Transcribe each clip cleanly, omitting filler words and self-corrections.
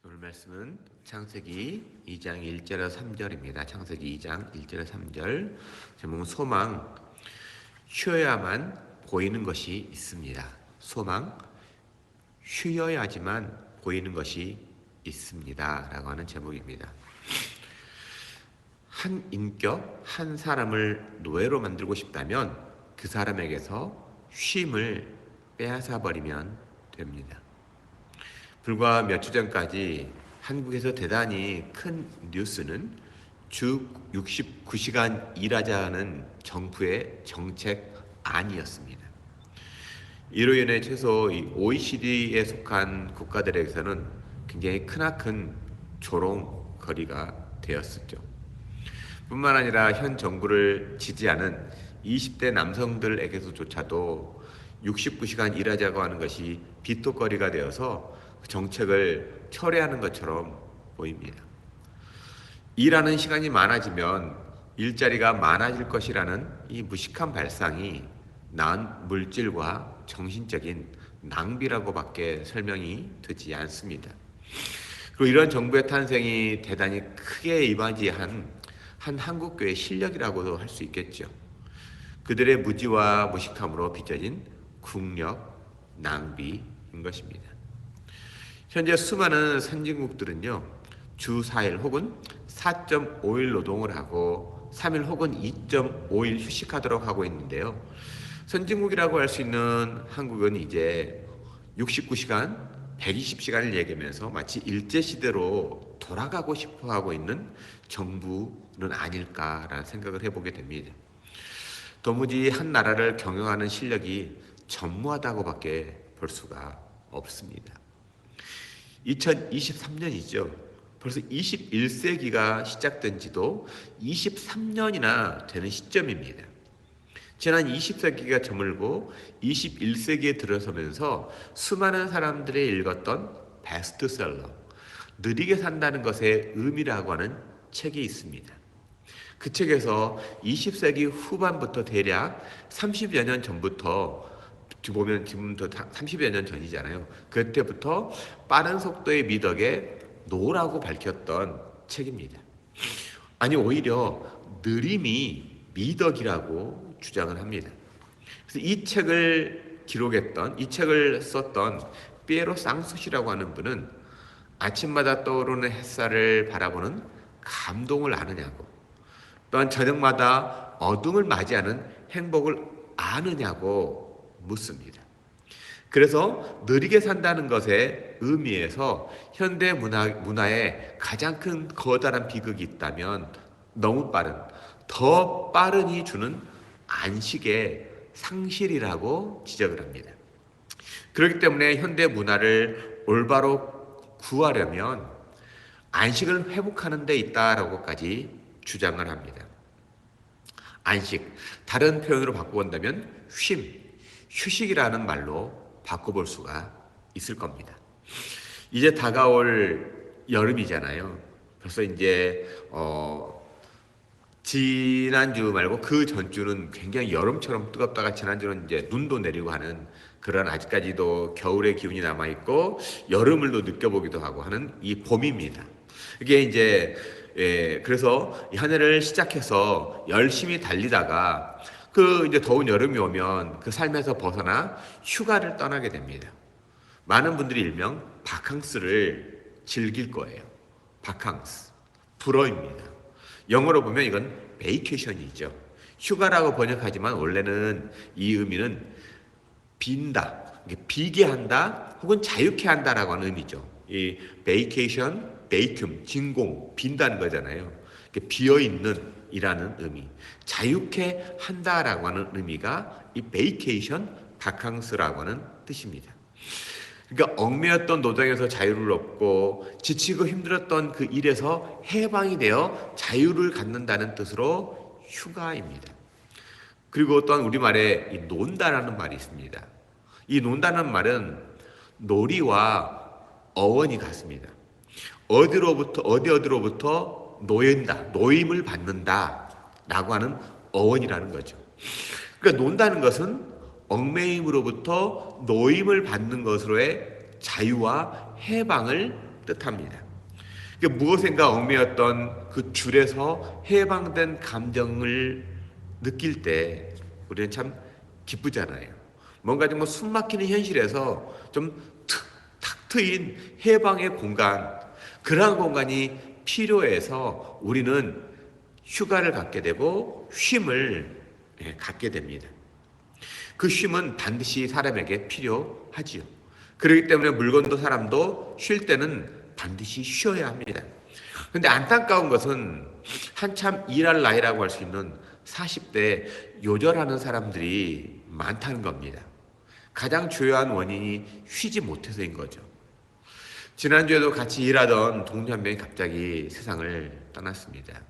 오늘 말씀은 창세기 2장 1절에서 3절입니다. 창세기 2장 1절에서 3절. 제목은 소망, 쉬어야만 보이는 것이 있습니다. 소망, 쉬어야지만 보이는 것이 있습니다. 라고 하는 제목입니다. 한 인격, 한 사람을 노예로 만들고 싶다면 그 사람에게서 쉼을 빼앗아 버리면 됩니다. 불과 몇 주 전까지 한국에서 대단히 큰 뉴스는 주 69시간 일하자는 정부의 정책안이었습니다. 이로 인해 최소 OECD에 속한 국가들에게서는 굉장히 크나큰 조롱거리가 되었었죠. 뿐만 아니라 현 정부를 지지하는 20대 남성들에게서조차도 69시간 일하자고 하는 것이 비토거리가 되어서 정책을 철회하는 것처럼 보입니다. 일하는 시간이 많아지면 일자리가 많아질 것이라는 이 무식한 발상이 난 물질과 정신적인 낭비라고밖에 설명이 되지 않습니다. 그리고 이런 정부의 탄생이 대단히 크게 이바지한 한 한국교회의 실력이라고도 할 수 있겠죠. 그들의 무지와 무식함으로 빚어진 국력, 낭비인 것입니다. 현재 수많은 선진국들은요, 주 4일 혹은 4.5일 노동을 하고 3일 혹은 2.5일 휴식하도록 하고 있는데요. 선진국이라고 할 수 있는 한국은 이제 69시간, 120시간을 얘기하면서 마치 일제시대로 돌아가고 싶어 하고 있는 정부는 아닐까라는 생각을 해보게 됩니다. 도무지 한 나라를 경영하는 실력이 전무하다고밖에 볼 수가 없습니다. 2023년이죠. 벌써 21세기가 시작된 지도 23년이나 되는 시점입니다. 지난 20세기가 저물고 21세기에 들어서면서 수많은 사람들이 읽었던 베스트셀러, 느리게 산다는 것의 의미라고 하는 책이 있습니다. 그 책에서 20세기 후반부터 대략 30여 년 전부터 보면 지금부터 30여 년 전이잖아요. 그때부터 빠른 속도의 미덕에 노라고 밝혔던 책입니다. 아니 오히려 느림이 미덕이라고 주장을 합니다. 그래서 이 책을 기록했던, 이 책을 썼던 피에로 쌍수시라고 하는 분은 아침마다 떠오르는 햇살을 바라보는 감동을 아느냐고, 또한 저녁마다 어둠을 맞이하는 행복을 아느냐고 묻습니다. 그래서 느리게 산다는 것의 의미에서 현대 문화에 가장 큰 거다란 비극이 있다면 너무 빠른, 더 빠른이 주는 안식의 상실이라고 지적을 합니다. 그렇기 때문에 현대 문화를 올바로 구하려면 안식을 회복하는 데 있다라고까지 주장을 합니다. 안식, 다른 표현으로 바꿔본다면 쉼, 휴식이라는 말로 바꿔볼 수가 있을 겁니다. 이제 다가올 여름이잖아요. 벌써 이제 지난주 말고 그 전주는 굉장히 여름처럼 뜨겁다가 지난주는 이제 눈도 내리고 하는 그런, 아직까지도 겨울의 기운이 남아있고 여름을 또 느껴보기도 하고 하는 이 봄입니다. 이게 이제 그래서 한 해를 시작해서 열심히 달리다가 그 이제 더운 여름이 오면 그 삶에서 벗어나 휴가를 떠나게 됩니다. 많은 분들이 일명 바캉스를 즐길 거예요. 바캉스, 불어입니다. 영어로 보면 이건 베이케이션이죠. 휴가라고 번역하지만 원래는 이 의미는 빈다, 비게 한다, 혹은 자유케 한다라고 하는 의미죠. 이 베이케이션, 베이큐um, 진공, 빈다는 거잖아요. 비어 있는 이라는 의미, 자유케 한다라고 하는 의미가 이 베이케이션, 바캉스라고 하는 뜻입니다. 그러니까 얽매였던 노동에서 자유를 얻고 지치고 힘들었던 그 일에서 해방이 되어 자유를 갖는다는 뜻으로 휴가입니다. 그리고 또한 우리말에 이 논다라는 말이 있습니다. 이 논다는 말은 놀이와 어원이 같습니다. 어디로부터 노인다, 노임을 받는다 라고 하는 어원이라는 거죠. 그러니까 논다는 것은 얽매임으로부터 노임을 받는 것으로의 자유와 해방을 뜻합니다. 무엇인가 얽매였던 그 줄에서 해방된 감정을 느낄 때 우리는 참 기쁘잖아요. 뭔가 좀 숨막히는 현실에서 탁 트인 해방의 공간, 그러한 공간이 필요해서 우리는 휴가를 갖게 되고 쉼을 갖게 됩니다. 그 쉼은 반드시 사람에게 필요하지요. 그렇기 때문에 물건도 사람도 쉴 때는 반드시 쉬어야 합니다. 그런데 안타까운 것은 한참 일할 나이라고 할 수 있는 40대 요절하는 사람들이 많다는 겁니다. 가장 주요한 원인이 쉬지 못해서인 거죠. 지난주에도 같이 일하던 동료 한 명이 갑자기 세상을 떠났습니다.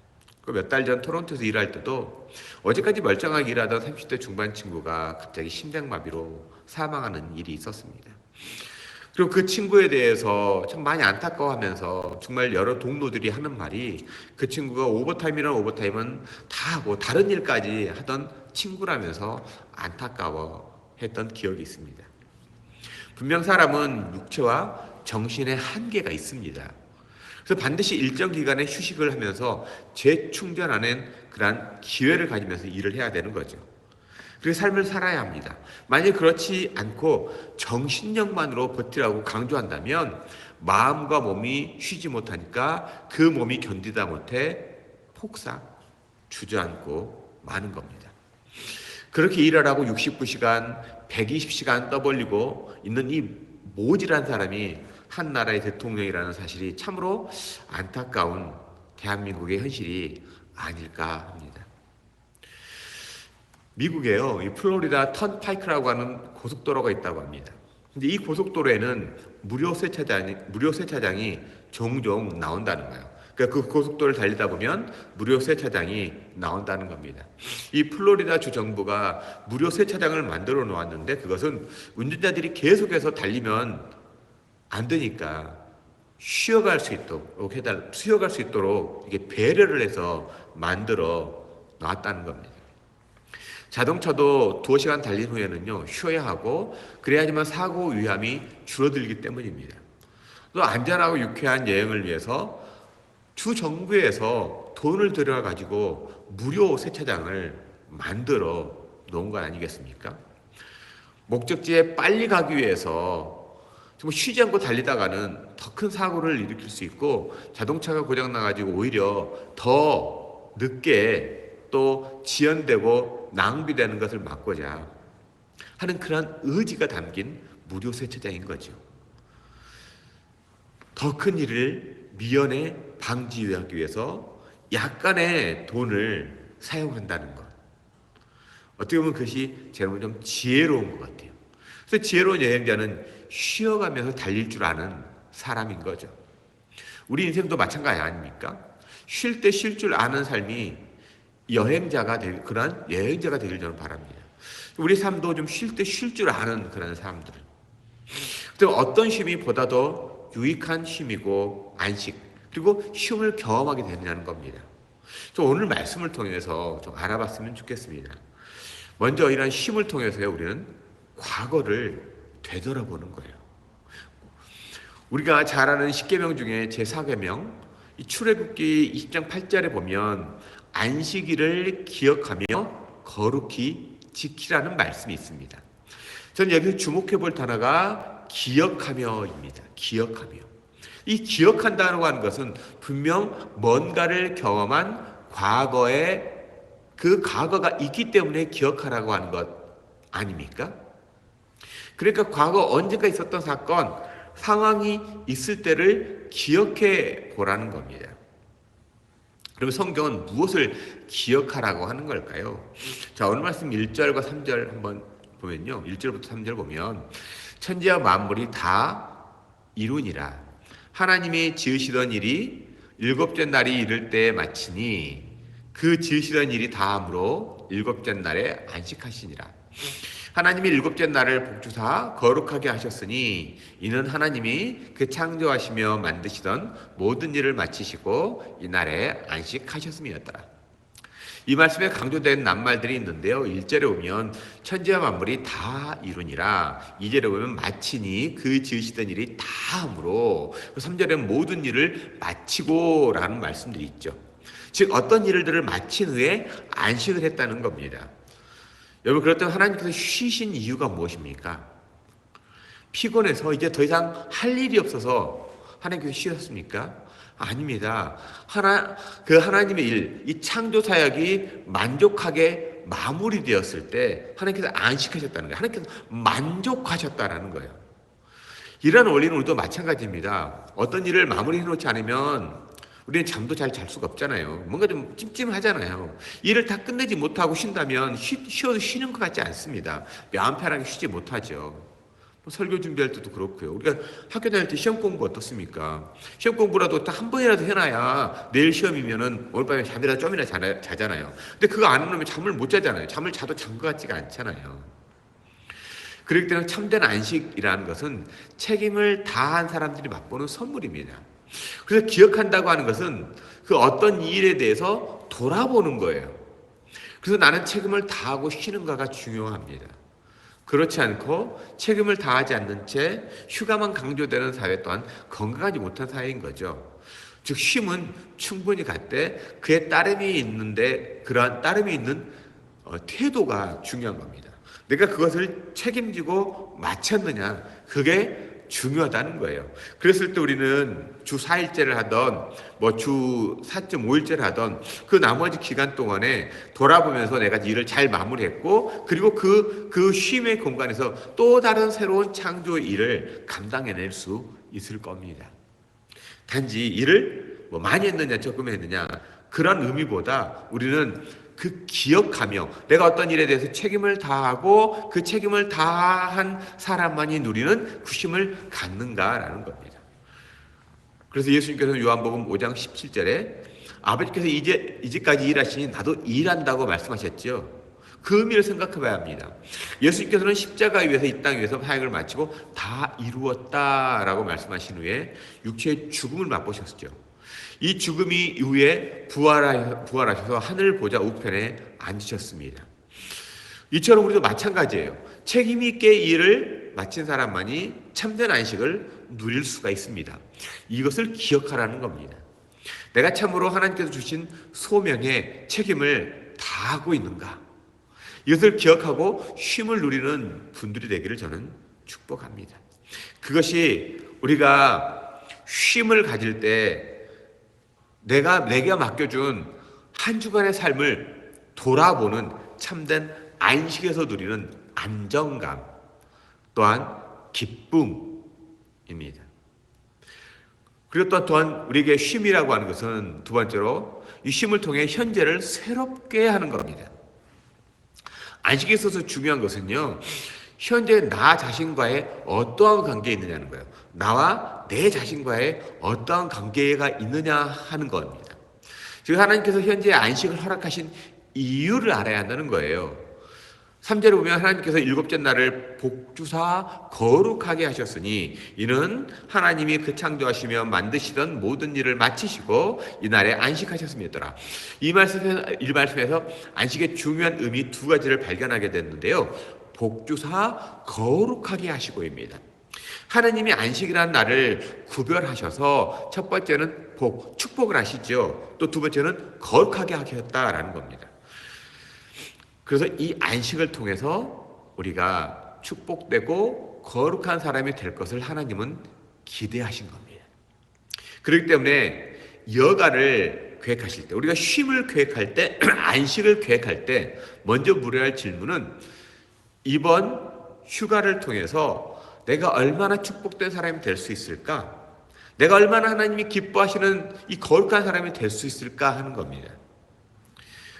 몇 달 전 토론토에서 일할 때도 어제까지 멀쩡하게 일하던 30대 중반 친구가 갑자기 심장마비로 사망하는 일이 있었습니다. 그리고 그 친구에 대해서 참 많이 안타까워하면서 정말 여러 동료들이 하는 말이, 그 친구가 오버타임이란 오버타임은 다 하고 다른 일까지 하던 친구라면서 안타까워했던 기억이 있습니다. 분명 사람은 육체와 정신의 한계가 있습니다. 그래서 반드시 일정 기간의 휴식을 하면서 재충전하는 그러한 기회를 가지면서 일을 해야 되는 거죠. 그리고 삶을 살아야 합니다. 만약 그렇지 않고 정신력만으로 버티라고 강조한다면 마음과 몸이 쉬지 못하니까 그 몸이 견디다 못해 폭삭 주저앉고 마는 겁니다. 그렇게 일을 하고 69시간, 120시간 떠벌리고 있는 이 모질한 사람이 한 나라의 대통령이라는 사실이 참으로 안타까운 대한민국의 현실이 아닐까 합니다. 미국에요, 이 플로리다 턴파이크라고 하는 고속도로가 있다고 합니다. 근데 이 고속도로에는 무료 세차장이 종종 나온다는 거예요. 그러니까 그 고속도로를 달리다 보면 무료 세차장이 나온다는 겁니다. 이 플로리다 주 정부가 무료 세차장을 만들어 놓았는데 그것은 운전자들이 계속해서 달리면 안 되니까 쉬어갈 수 있도록 이게 배려를 해서 만들어 놨다는 겁니다. 자동차도 2시간 달린 후에는요, 쉬어야 하고 그래야지만 사고 위험이 줄어들기 때문입니다. 또 안전하고 유쾌한 여행을 위해서 주 정부에서 돈을 들여 가지고 무료 세차장을 만들어 놓은 건 아니겠습니까? 목적지에 빨리 가기 위해서 정말 쉬지 않고 달리다가는 더 큰 사고를 일으킬 수 있고 자동차가 고장 나가지고 오히려 더 늦게 또 지연되고 낭비되는 것을 막고자 하는 그런 의지가 담긴 무료 세차장인 거죠. 더 큰 일을 미연에 방지하기 위해서 약간의 돈을 사용한다는 것. 어떻게 보면 그것이 제가 보면 좀 지혜로운 것 같아요. 그래서 지혜로운 여행자는 쉬어가면서 달릴 줄 아는 사람인 거죠. 우리 인생도 마찬가지 아닙니까? 쉴 때 쉴 줄 아는 삶이 그런 여행자가 되길 저는 바랍니다. 우리 삶도 좀 쉴 때 쉴 줄 아는 그런 사람들. 어떤 쉼이 보다 더 유익한 쉼이고 안식, 그리고 쉼을 경험하게 되느냐는 겁니다. 오늘 말씀을 통해서 좀 알아봤으면 좋겠습니다. 먼저 이런 쉼을 통해서 우리는 과거를 되돌아보는 거예요. 우리가 잘 아는 10계명 중에 제4계명, 이 출애굽기 20장 8절에 보면 안식일을 기억하며 거룩히 지키라는 말씀이 있습니다. 저는 여기서 주목해 볼 단어가 기억하며입니다. 기억하며. 이 기억한다고 하는 것은 분명 뭔가를 경험한 과거에 그 과거가 있기 때문에 기억하라고 하는 것 아닙니까? 그러니까 과거 언젠가 있었던 사건, 상황이 있을 때를 기억해 보라는 겁니다. 그럼 성경은 무엇을 기억하라고 하는 걸까요? 자, 오늘 말씀 1절과 3절 한번 보면요. 1절부터 3절 보면 천지와 만물이 다 이루니라. 하나님이 지으시던 일이 일곱째 날이 이를 때에 마치니 그 지으시던 일이 다함으로 일곱째 날에 안식하시니라. 하나님이 일곱째 날을 복주사 거룩하게 하셨으니 이는 하나님이 그 창조하시며 만드시던 모든 일을 마치시고 이 날에 안식하셨음이었더라. 이 말씀에 강조된 낱말들이 있는데요. 1절에 보면 천지와 만물이 다 이루니라. 2절에 보면 마치니 그 지으시던 일이 다 함으로. 3절에는 모든 일을 마치고 라는 말씀들이 있죠. 즉 어떤 일들을 마친 후에 안식을 했다는 겁니다. 여러분 그렇다면 하나님께서 쉬신 이유가 무엇입니까? 피곤해서 이제 더 이상 할 일이 없어서 하나님께서 쉬셨습니까? 아닙니다. 하나님의 일, 이 창조 사역이 만족하게 마무리되었을 때 하나님께서 안식하셨다는 거예요. 하나님께서 만족하셨다라는 거예요. 이러한 원리는 우리도 마찬가지입니다. 어떤 일을 마무리해 놓지 않으면 우리는 잠도 잘 잘 수가 없잖아요. 뭔가 좀 찜찜하잖아요. 일을 다 끝내지 못하고 쉰다면 쉬어도 쉬는 것 같지 않습니다. 마음 편하게 쉬지 못하죠. 설교 준비할 때도 그렇고요. 우리가 학교 다닐 때 시험 공부 어떻습니까? 시험 공부라도 딱 한 번이라도 해놔야 내일 시험이면은 오늘 밤에 잠이라도 좀이나 자잖아요. 근데 그거 안 해놓으면 잠을 못 자잖아요. 잠을 자도 잔 것 같지가 않잖아요. 그렇기 때문에 참된 안식이라는 것은 책임을 다한 사람들이 맛보는 선물입니다. 그래서 기억한다고 하는 것은 그 어떤 일에 대해서 돌아보는 거예요. 그래서 나는 책임을 다하고 쉬는가가 중요합니다. 그렇지 않고 책임을 다하지 않는 채 휴가만 강조되는 사회 또한 건강하지 못한 사회인 거죠. 즉 쉼은 충분히 갖되 그에 따름이 있는데 그러한 따름이 있는 태도가 중요한 겁니다. 내가 그것을 책임지고 마쳤느냐 그게 중요하다는 거예요. 그랬을 때 우리는 주 4일째를 하던 주 4.5일째를 하던 그 나머지 기간 동안에 돌아보면서 내가 일을 잘 마무리했고 그리고 그 쉼의 공간에서 또 다른 새로운 창조 일을 감당해낼 수 있을 겁니다. 단지 일을 많이 했느냐 조금 했느냐 그런 의미보다 우리는 그 기억하며 내가 어떤 일에 대해서 책임을 다하고 그 책임을 다한 사람만이 누리는 구심을 갖는가라는 겁니다. 그래서 예수님께서는 요한복음 5장 17절에 아버지께서 이제까지 일하시니 나도 일한다고 말씀하셨죠. 그 의미를 생각해 봐야 합니다. 예수님께서는 십자가 위에서 이 땅 위에서 사역을 마치고 다 이루었다라고 말씀하신 후에 육체의 죽음을 맛보셨죠. 이 죽음이 이후에 부활하셔서 하늘 보좌 우편에 앉으셨습니다. 이처럼 우리도 마찬가지예요. 책임 있게 일을 마친 사람만이 참된 안식을 누릴 수가 있습니다. 이것을 기억하라는 겁니다. 내가 참으로 하나님께서 주신 소명에 책임을 다하고 있는가? 이것을 기억하고 쉼을 누리는 분들이 되기를 저는 축복합니다. 그것이 우리가 쉼을 가질 때 내게 맡겨준 한 주간의 삶을 돌아보는 참된 안식에서 누리는 안정감 또한 기쁨입니다. 그리고 또한 우리에게 쉼이라고 하는 것은 두 번째로 이 쉼을 통해 현재를 새롭게 하는 겁니다. 안식에 있어서 중요한 것은요, 현재 나 자신과의 어떠한 관계에 있느냐는 거예요. 나와 내 자신과의 어떠한 관계가 있느냐 하는 겁니다. 즉 하나님께서 현재 안식을 허락하신 이유를 알아야 한다는 거예요. 3절에 보면 하나님께서 일곱째 날을 복주사 거룩하게 하셨으니 이는 하나님이 그 창조하시며 만드시던 모든 일을 마치시고 이날에 안식하셨음이었더라. 이 말씀에서 안식의 중요한 의미 두 가지를 발견하게 됐는데요. 복주사 거룩하게 하시고입니다. 하나님이 안식이라는 날을 구별하셔서 첫 번째는 축복을 하시죠. 또 두 번째는 거룩하게 하셨다라는 겁니다. 그래서 이 안식을 통해서 우리가 축복되고 거룩한 사람이 될 것을 하나님은 기대하신 겁니다. 그렇기 때문에 여가를 계획하실 때, 우리가 쉼을 계획할 때, 안식을 계획할 때 먼저 물어야 할 질문은 이번 휴가를 통해서 내가 얼마나 축복된 사람이 될 수 있을까? 내가 얼마나 하나님이 기뻐하시는 이 거룩한 사람이 될 수 있을까 하는 겁니다.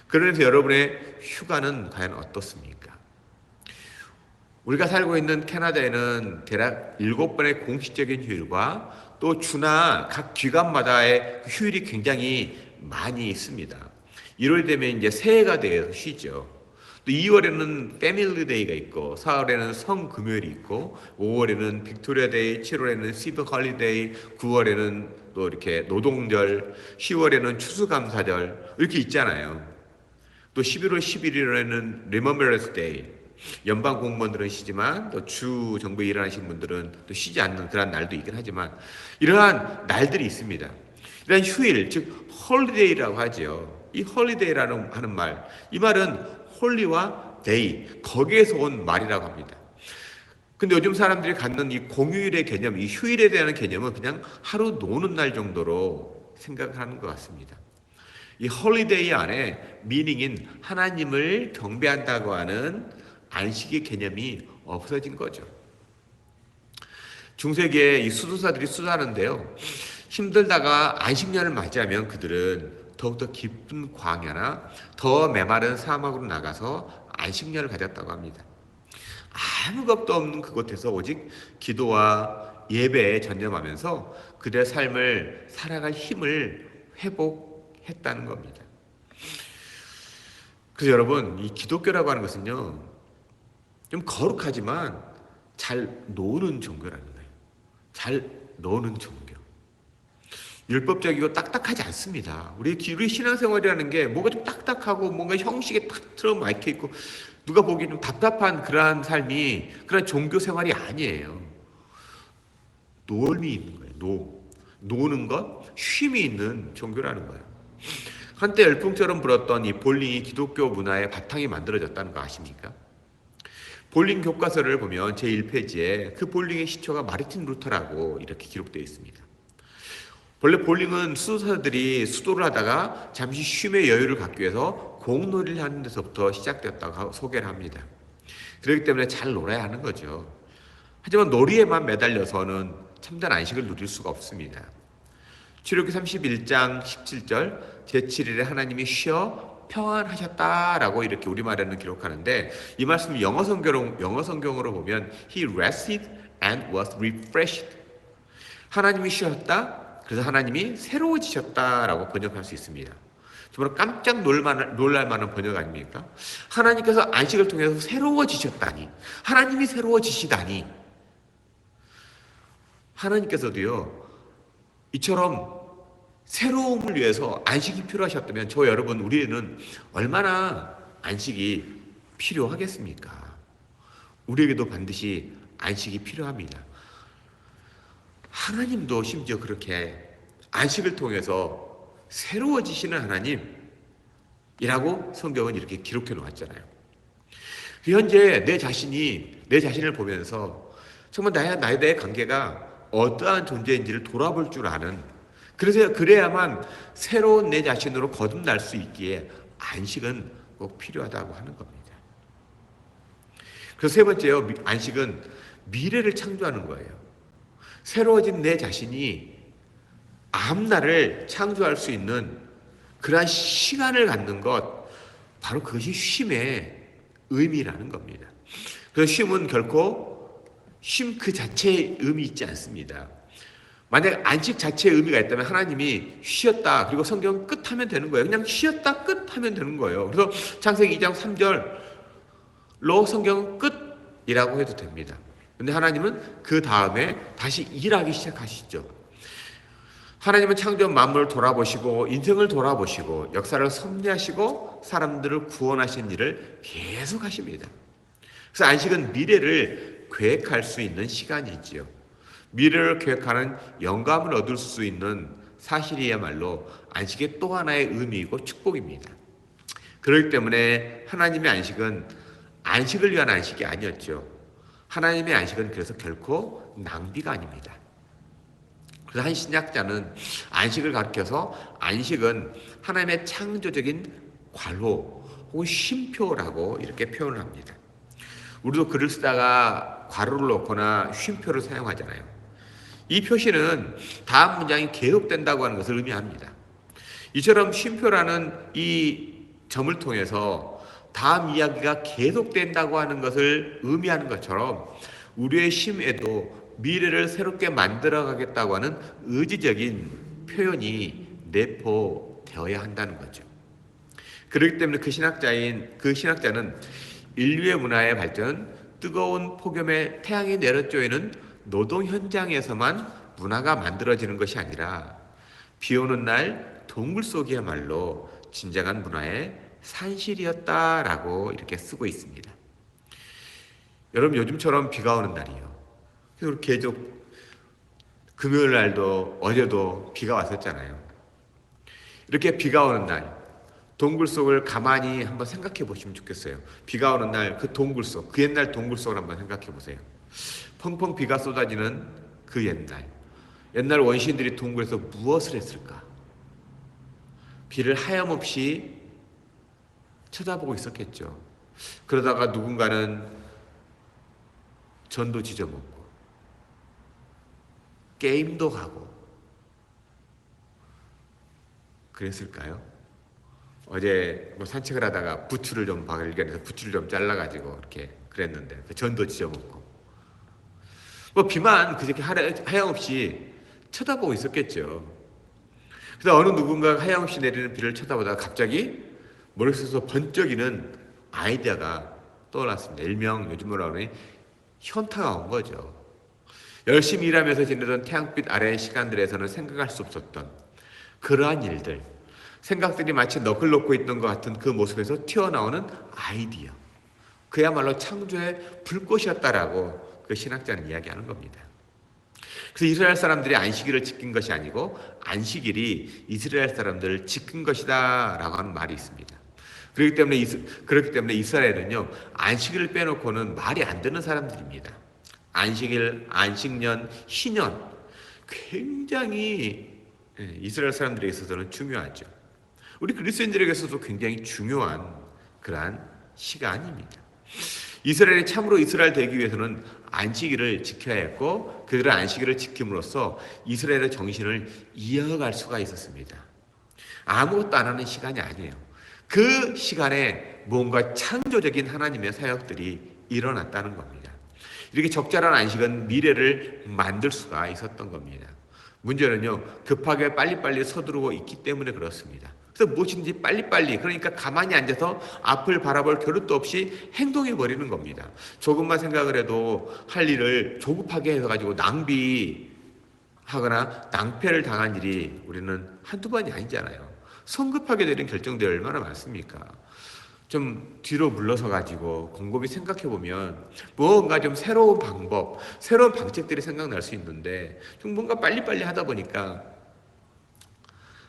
그러면서 여러분의 휴가는 과연 어떻습니까? 우리가 살고 있는 캐나다에는 대략 7번의 공식적인 휴일과 또 주나 각 기관마다의 휴일이 굉장히 많이 있습니다. 1월 되면 이제 새해가 되어서 쉬죠. 또 2월에는 패밀리 데이가 있고 4월에는 성금요일이 있고 5월에는 빅토리아 데이, 7월에는 시드 홀리데이, 9월에는 또 이렇게 노동절, 10월에는 추수감사절 이렇게 있잖아요. 또 11월 11일에는 Remembrance Day. 연방 공무원들은 쉬지만 또 주 정부에 일하시는 분들은 또 쉬지 않는 그런 날도 있긴 하지만 이러한 날들이 있습니다. 이런 휴일, 즉 홀리데이라고 하죠. 이 홀리데이라는 하는 말, 이 말은 홀리와 데이, 거기에서 온 말이라고 합니다. 근데 요즘 사람들이 갖는 이 공휴일의 개념, 이 휴일에 대한 개념은 그냥 하루 노는 날 정도로 생각을 하는 것 같습니다. 이 홀리데이 안에 미닝인 하나님을 경배한다고 하는 안식의 개념이 없어진 거죠. 중세기에 이 수도사들이 수도하는데요. 힘들다가 안식년을 맞이하면 그들은 더욱더 깊은 광야나 더 메마른 사막으로 나가서 안식년을 가졌다고 합니다. 아무 것도 없는 그곳에서 오직 기도와 예배에 전념하면서 그들의 삶을 살아갈 힘을 회복했다는 겁니다. 그래서 여러분, 이 기독교라고 하는 것은요, 좀 거룩하지만 잘 노는 종교라는 거예요. 잘 노는 종교. 율법적이고 딱딱하지 않습니다. 우리 신앙생활이라는 게 뭐가 좀 딱딱하고 뭔가 형식에 탁 틀어막혀 있고 누가 보기에 좀 답답한 그러한 삶이 그런 종교 생활이 아니에요. 노임이 있는 거예요. 노는 것, 쉼이 있는 종교라는 거예요. 한때 열풍처럼 불었던 이 볼링이 기독교 문화의 바탕이 만들어졌다는 거 아십니까? 볼링 교과서를 보면 제1페이지에 그 볼링의 시초가 마르틴 루터라고 이렇게 기록되어 있습니다. 원래 볼링은 수도사들이 수도를 하다가 잠시 쉼의 여유를 갖기 위해서 공놀이를 하는 데서부터 시작되었다고 소개를 합니다. 그렇기 때문에 잘 놀아야 하는 거죠. 하지만 놀이에만 매달려서는 참된 안식을 누릴 수가 없습니다. 출애굽기 31장 17절 제7일에 하나님이 쉬어 평안하셨다라고 이렇게 우리말에는 기록하는데 이 말씀을 영어 성경으로 보면 He rested and was refreshed. 하나님이 쉬었다. 그래서 하나님이 새로워지셨다라고 번역할 수 있습니다. 정말 깜짝 놀랄 만한 번역 아닙니까? 하나님께서 안식을 통해서 새로워지셨다니, 하나님이 새로워지시다니, 하나님께서도요 이처럼 새로움을 위해서 안식이 필요하셨다면 저 여러분 우리는 얼마나 안식이 필요하겠습니까? 우리에게도 반드시 안식이 필요합니다. 하나님도 심지어 그렇게 안식을 통해서 새로워지시는 하나님이라고 성경은 이렇게 기록해 놓았잖아요. 현재 내 자신을 보면서 정말 나에 관계가 어떠한 존재인지를 돌아볼 줄 아는, 그래야만 새로운 내 자신으로 거듭날 수 있기에 안식은 꼭 필요하다고 하는 겁니다. 그래서 세 번째요, 안식은 미래를 창조하는 거예요. 새로워진 내 자신이 앞날을 창조할 수 있는 그러한 시간을 갖는 것, 바로 그것이 쉼의 의미라는 겁니다. 그래서 쉼은 결코 쉼 그 자체의 의미 있지 않습니다. 만약 안식 자체의 의미가 있다면 하나님이 쉬었다, 그리고 성경 끝하면 되는 거예요. 그냥 쉬었다 끝하면 되는 거예요. 그래서 창세기 2장 3절로 성경은 끝이라고 해도 됩니다. 근데 하나님은 그 다음에 다시 일하기 시작하시죠. 하나님은 창조한 만물을 돌아보시고 인생을 돌아보시고 역사를 섭리하시고 사람들을 구원하신 일을 계속 하십니다. 그래서 안식은 미래를 계획할 수 있는 시간이지요. 미래를 계획하는 영감을 얻을 수 있는 사실이야말로 안식의 또 하나의 의미이고 축복입니다. 그렇기 때문에 하나님의 안식은 안식을 위한 안식이 아니었죠. 하나님의 안식은 그래서 결코 낭비가 아닙니다. 그래서 한 신약자는 안식을 가르쳐서 안식은 하나님의 창조적인 관호 혹은 쉼표라고 이렇게 표현을 합니다. 우리도 글을 쓰다가 괄호를 넣거나 쉼표를 사용하잖아요. 이 표시는 다음 문장이 계속된다고 하는 것을 의미합니다. 이처럼 쉼표라는 이 점을 통해서 다음 이야기가 계속된다고 하는 것을 의미하는 것처럼 우리의 쉼에도 미래를 새롭게 만들어가겠다고 하는 의지적인 표현이 내포되어야 한다는 거죠. 그렇기 때문에 그 신학자는 인류의 문화의 발전, 뜨거운 폭염에 태양이 내려쬐는 노동 현장에서만 문화가 만들어지는 것이 아니라 비 오는 날 동굴 속이야말로 진정한 문화의 산실이었다라고 이렇게 쓰고 있습니다. 여러분 요즘처럼 비가 오는 날이에요. 그래서 계속 금요일 날도 어제도 비가 왔었잖아요. 이렇게 비가 오는 날 동굴 속을 가만히 한번 생각해 보시면 좋겠어요. 비가 오는 날 그 동굴 속, 그 옛날 동굴 속을 한번 생각해 보세요. 펑펑 비가 쏟아지는 그 옛날 원시인들이 동굴에서 무엇을 했을까? 비를 하염없이 쳐다보고 있었겠죠. 그러다가 누군가는 전도 지져먹고 게임도 하고 그랬을까요? 어제 뭐 산책을 하다가 부추를 좀 발견해서 부추를 좀 잘라가지고 이렇게 그랬는데 그 전도 지져먹고 뭐 비만 그렇게 하염없이 쳐다보고 있었겠죠. 그래서 어느 누군가가 하염없이 내리는 비를 쳐다보다가 갑자기 머릿속에서 번쩍이는 아이디어가 떠올랐습니다. 일명 요즘 뭐라 그러니 현타가 온 거죠. 열심히 일하면서 지내던 태양빛 아래의 시간들에서는 생각할 수 없었던 그러한 일들, 생각들이 마치 넋을 놓고 있던 것 같은 그 모습에서 튀어나오는 아이디어. 그야말로 창조의 불꽃이었다라고 그 신학자는 이야기하는 겁니다. 그래서 이스라엘 사람들이 안식일을 지킨 것이 아니고 안식일이 이스라엘 사람들을 지킨 것이다라고 하는 말이 있습니다. 그렇기 때문에 이스라엘은요 안식일을 빼놓고는 말이 안 되는 사람들입니다. 안식일, 안식년, 희년 굉장히 이스라엘 사람들에 있어서는 중요하죠. 우리 그리스도인들에게서도 굉장히 중요한 그러한 시간입니다. 이스라엘이 참으로 이스라엘 되기 위해서는 안식일을 지켜야 했고 그들은 안식일을 지킴으로써 이스라엘의 정신을 이어갈 수가 있었습니다. 아무것도 안 하는 시간이 아니에요. 그 시간에 뭔가 창조적인 하나님의 사역들이 일어났다는 겁니다. 이렇게 적절한 안식은 미래를 만들 수가 있었던 겁니다. 문제는요, 급하게 빨리빨리 서두르고 있기 때문에 그렇습니다. 그래서 무엇인지 빨리빨리, 그러니까 가만히 앉아서 앞을 바라볼 겨를도 없이 행동해버리는 겁니다. 조금만 생각을 해도 할 일을 조급하게 해가지고 낭비하거나 낭패를 당한 일이 우리는 한두 번이 아니잖아요. 성급하게 내린 결정들이 얼마나 많습니까? 좀 뒤로 물러서 가지고 곰곰이 생각해 보면 뭔가 좀 새로운 방법, 새로운 방책들이 생각날 수 있는데 좀 뭔가 빨리빨리 하다 보니까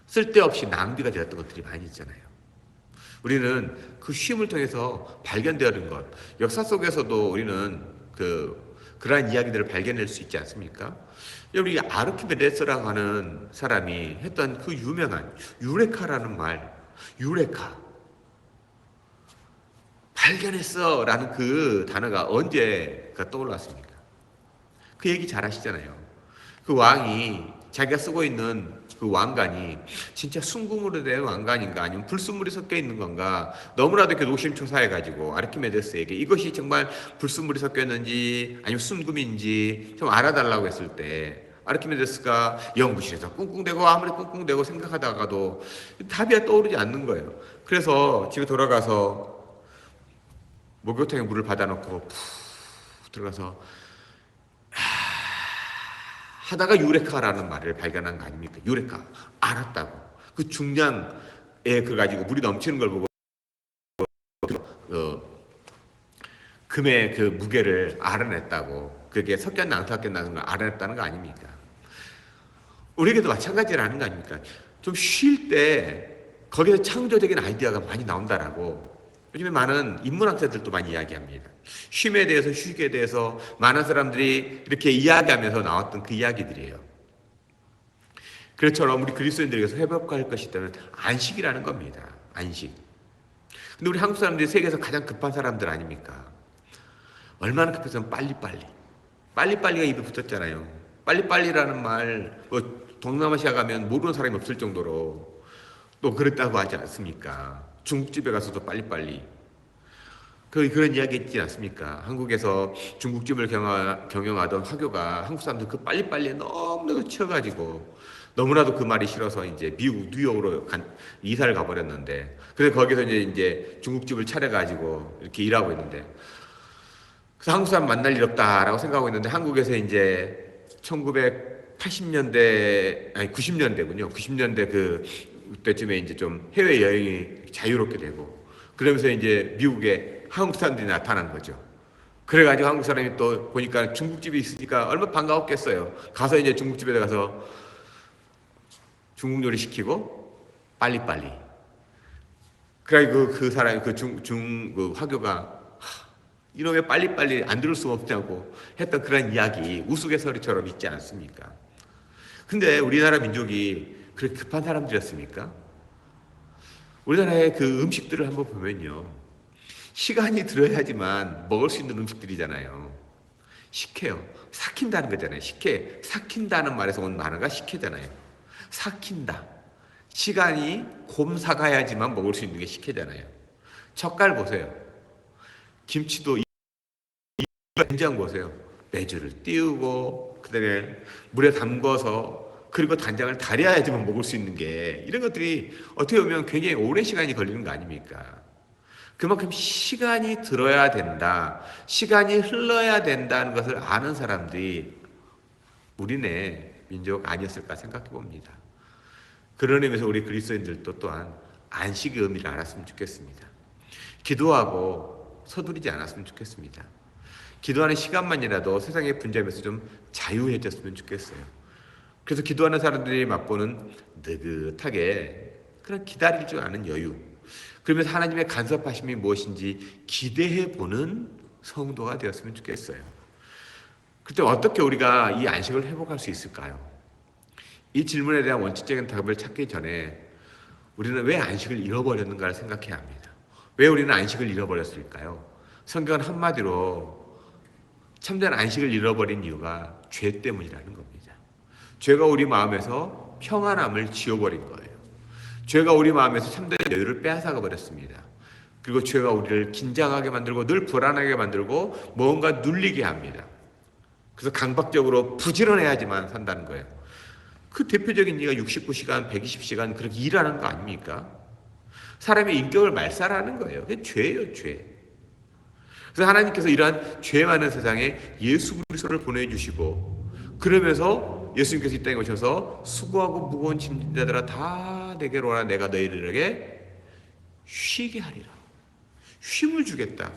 쓸데없이 낭비가 되었던 것들이 많이 있잖아요. 우리는 그 쉼을 통해서 발견되는 것, 역사 속에서도 우리는 그러한 이야기들을 발견할 수 있지 않습니까? 우리 아르키메데스라고 하는 사람이 했던 그 유명한 유레카라는 말, 유레카. 발견했어 라는 그 단어가 언제가 떠올랐습니까? 그 얘기 잘 하시잖아요. 그 왕이 자기가 쓰고 있는 그 왕관이 진짜 순금으로 된 왕관인가 아니면 불순물이 섞여 있는 건가 너무나도 이렇게 노심초사해가지고 아르키메데스에게 이것이 정말 불순물이 섞여 있는지 아니면 순금인지 좀 알아달라고 했을 때 아르키메데스가 연구실에서 꿍꿍대고 아무리 꿍꿍대고 생각하다가도 답이 떠오르지 않는 거예요. 그래서 집에 돌아가서 목욕탕에 물을 받아놓고 푹 들어가서 하다가 유레카라는 말을 발견한 거 아닙니까? 유레카 알았다고. 그 중량에 그 가지고 물이 넘치는 걸 보고 금의 그 무게를 알아냈다고. 그게 섞였나 안 섞였나는 걸 알아냈다는 거 아닙니까? 우리에게도 마찬가지라는 거 아닙니까? 좀 쉴 때 거기서 창조적인 아이디어가 많이 나온다라고 요즘에 많은 인문학자들도 많이 이야기합니다. 쉼에 대해서 휴식에 대해서 많은 사람들이 이렇게 이야기하면서 나왔던 그 이야기들이에요. 그렇처럼 우리 그리스도인들에게서 회복할 것이 있다면 안식이라는 겁니다. 안식. 근데 우리 한국 사람들이 세계에서 가장 급한 사람들 아닙니까? 얼마나 급해서 빨리빨리. 빨리빨리가 입에 붙었잖아요. 빨리빨리라는 말, 동남아시아 가면 모르는 사람이 없을 정도로 또 그랬다고 하지 않습니까? 중국집에 가서도 빨리빨리. 그런 이야기 있지 않습니까? 한국에서 중국집을 경영하던 화교가 한국 사람들 그 빨리빨리에 너무나도 치여가지고 너무나도 그 말이 싫어서 이제 미국 뉴욕으로 이사를 가버렸는데 그래서 거기서 이제 중국집을 차려가지고 이렇게 일하고 있는데 그래서 한국 사람 만날 일 없다라고 생각하고 있는데 한국에서 이제 1980년대 아니 90년대군요. 90년대 그때쯤에 이제 좀 해외 여행이 자유롭게 되고 그러면서 이제 미국에 한국 사람들이 나타난 거죠. 그래가지고 한국 사람이 또 보니까 중국집이 있으니까 얼마나 반가웠겠어요. 가서 이제 중국집에 가서 중국 요리 시키고 빨리빨리. 그래 그 사람이 그 화교가 이놈의 빨리빨리 안 들을 수 없냐고 했던 그런 이야기 우스갯소리처럼 있지 않습니까? 근데 우리나라 민족이 그렇게 급한 사람들이었습니까? 우리나라의 그 음식들을 한번 보면요. 시간이 들어야지만 먹을 수 있는 음식들이잖아요. 식혜요. 삭힌다는 거잖아요. 식혜. 삭힌다는 말에서 온 단어가 식혜잖아요. 삭힌다. 시간이 곰삭아야지만 먹을 수 있는 게 식혜잖아요. 젓갈 보세요. 김치도 된장 보세요. 메주를 띄우고 그다음에 물에 담궈서 그리고 단장을 달여야지만 먹을 수 있는 게 이런 것들이 어떻게 보면 굉장히 오랜 시간이 걸리는 거 아닙니까? 그만큼 시간이 들어야 된다. 시간이 흘러야 된다는 것을 아는 사람들이 우리네 민족 아니었을까 생각해 봅니다. 그런 의미에서 우리 그리스도인들도 또한 안식의 의미를 알았으면 좋겠습니다. 기도하고 서두르지 않았으면 좋겠습니다. 기도하는 시간만이라도 세상의 분쟁에서 좀 자유해졌으면 좋겠어요. 그래서 기도하는 사람들이 맛보는 느긋하게 그런 기다릴 줄 아는 여유, 그러면서 하나님의 간섭하심이 무엇인지 기대해보는 성도가 되었으면 좋겠어요. 그때 어떻게 우리가 이 안식을 회복할 수 있을까요? 이 질문에 대한 원칙적인 답을 찾기 전에 우리는 왜 안식을 잃어버렸는가를 생각해야 합니다. 왜 우리는 안식을 잃어버렸을까요? 성경은 한마디로 참된 안식을 잃어버린 이유가 죄 때문이라는 겁니다. 죄가 우리 마음에서 평안함을 지워버린 거예요. 죄가 우리 마음에서 참된 여유를 빼앗아가 버렸습니다. 그리고 죄가 우리를 긴장하게 만들고 늘 불안하게 만들고 뭔가 눌리게 합니다. 그래서 강박적으로 부지런해야지만 산다는 거예요. 그 대표적인 예가 69시간, 120시간 그렇게 일하는 거 아닙니까? 사람의 인격을 말살하는 거예요. 그게 죄예요, 죄. 그래서 하나님께서 이러한 죄 많은 세상에 예수 그리스도를 보내주시고 그러면서 예수님께서 이 땅에 오셔서 수고하고 무거운 짐진 자들아 다 내게로 오라 내가 너희들에게 쉬게 하리라. 쉼을 주겠다.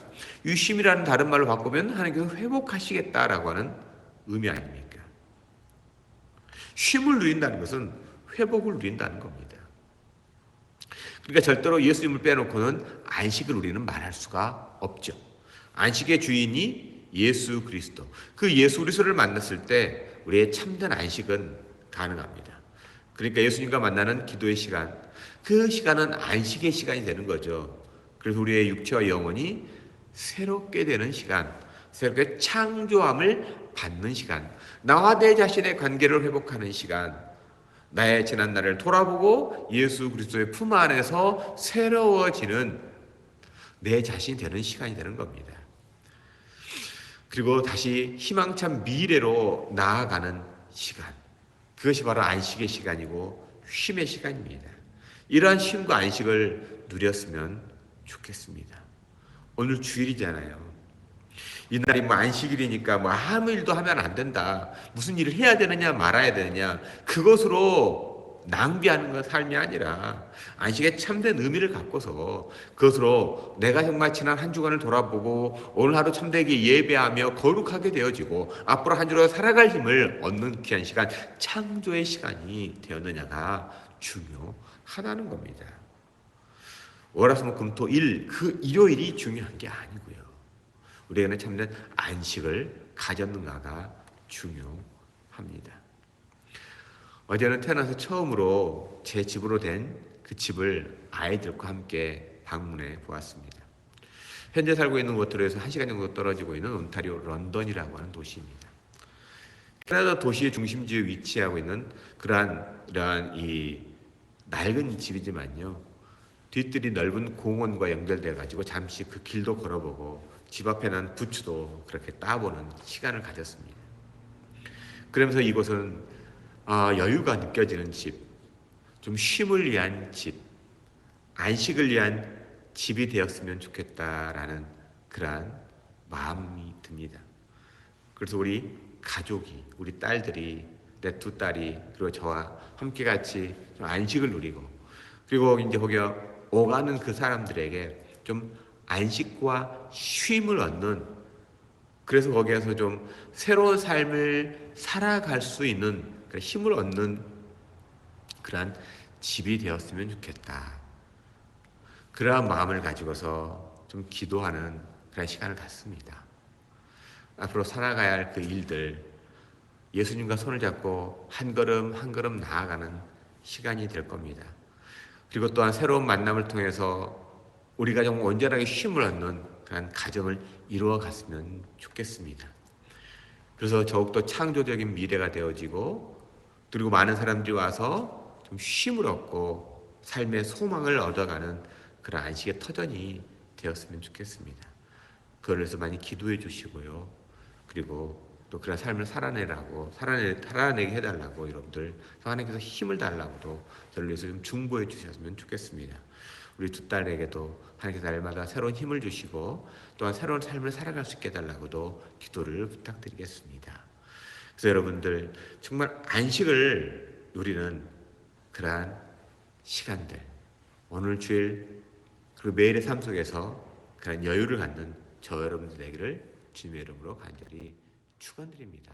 이 쉼이라는 다른 말로 바꾸면 하나님께서 회복하시겠다라고 하는 의미 아닙니까? 쉼을 누린다는 것은 회복을 누린다는 겁니다. 그러니까 절대로 예수님을 빼놓고는 안식을 우리는 말할 수가 없죠. 안식의 주인이 예수 그리스도. 그 예수 그리스도를 만났을 때 우리의 참된 안식은 가능합니다. 그러니까 예수님과 만나는 기도의 시간, 그 시간은 안식의 시간이 되는 거죠. 그래서 우리의 육체와 영혼이 새롭게 되는 시간, 새롭게 창조함을 받는 시간, 나와 내 자신의 관계를 회복하는 시간, 나의 지난 날을 돌아보고 예수 그리스도의 품 안에서 새로워지는 내 자신이 되는 시간이 되는 겁니다. 그리고 다시 희망찬 미래로 나아가는 시간, 그것이 바로 안식의 시간이고 쉼의 시간입니다. 이러한 쉼과 안식을 누렸으면 좋겠습니다. 오늘 주일이잖아요. 이날이 뭐 안식일이니까 뭐 아무 일도 하면 안 된다. 무슨 일을 해야 되느냐 말아야 되느냐. 그것으로 낭비하는 건 삶이 아니라 안식의 참된 의미를 갖고서 그것으로 내가 정말 지난 한 주간을 돌아보고 오늘 하루 참되게 예배하며 거룩하게 되어지고 앞으로 한 주로 살아갈 힘을 얻는 귀한 시간, 창조의 시간이 되었느냐가 중요하다는 겁니다. 월화수목금토일 그 일요일이 중요한 게 아니고요. 우리에게는 참된 안식을 가졌는가가 중요합니다. 어제는 태어나서 처음으로 제 집으로 된 그 집을 아이들과 함께 방문해 보았습니다. 현재 살고 있는 곳으로에서 1시간 정도 떨어지고 있는 온타리오 런던이라고 하는 도시입니다. 캐나다 도시의 중심지에 위치하고 있는 이러한 이 낡은 집이지만요. 뒤뜰이 넓은 공원과 연결돼 가지고 잠시 그 길도 걸어보고 집 앞에 난 부추도 그렇게 따보는 시간을 가졌습니다. 그러면서 이곳은 여유가 느껴지는 집, 좀 쉼을 위한 집, 안식을 위한 집이 되었으면 좋겠다라는 그러한 마음이 듭니다. 그래서 우리 가족이, 우리 딸들이, 내 두 딸이 그리고 저와 함께 같이 좀 안식을 누리고 그리고 이제 거기 오가는 그 사람들에게 좀 안식과 쉼을 얻는, 그래서 거기에서 좀 새로운 삶을 살아갈 수 있는 그런 힘을 얻는 그러한 집이 되었으면 좋겠다. 그러한 마음을 가지고서 좀 기도하는 그런 시간을 갖습니다. 앞으로 살아가야 할 그 일들, 예수님과 손을 잡고 한 걸음 한 걸음 나아가는 시간이 될 겁니다. 그리고 또한 새로운 만남을 통해서 우리가 좀 온전하게 쉼을 얻는 그런 가정을 이루어 갔으면 좋겠습니다. 그래서 더욱더 창조적인 미래가 되어지고, 그리고 많은 사람들이 와서 좀 쉼을 얻고 삶의 소망을 얻어가는 그런 안식의 터전이 되었으면 좋겠습니다. 그걸 위해서 많이 기도해 주시고요. 그리고 또 그런 삶을 살아내게 해달라고 여러분들 하나님께서 힘을 달라고도 저를 위해서 좀 중보해 주셨으면 좋겠습니다. 우리 두 딸에게도 하나님께서 날마다 새로운 힘을 주시고 또한 새로운 삶을 살아갈 수 있게 해달라고도 기도를 부탁드리겠습니다. 그래서 여러분들 정말 안식을 누리는 그러한 시간들, 오늘 주일 그리고 매일의 삶 속에서 그런 여유를 갖는 저 여러분들 되기를 주님의 이름으로 간절히 축원드립니다.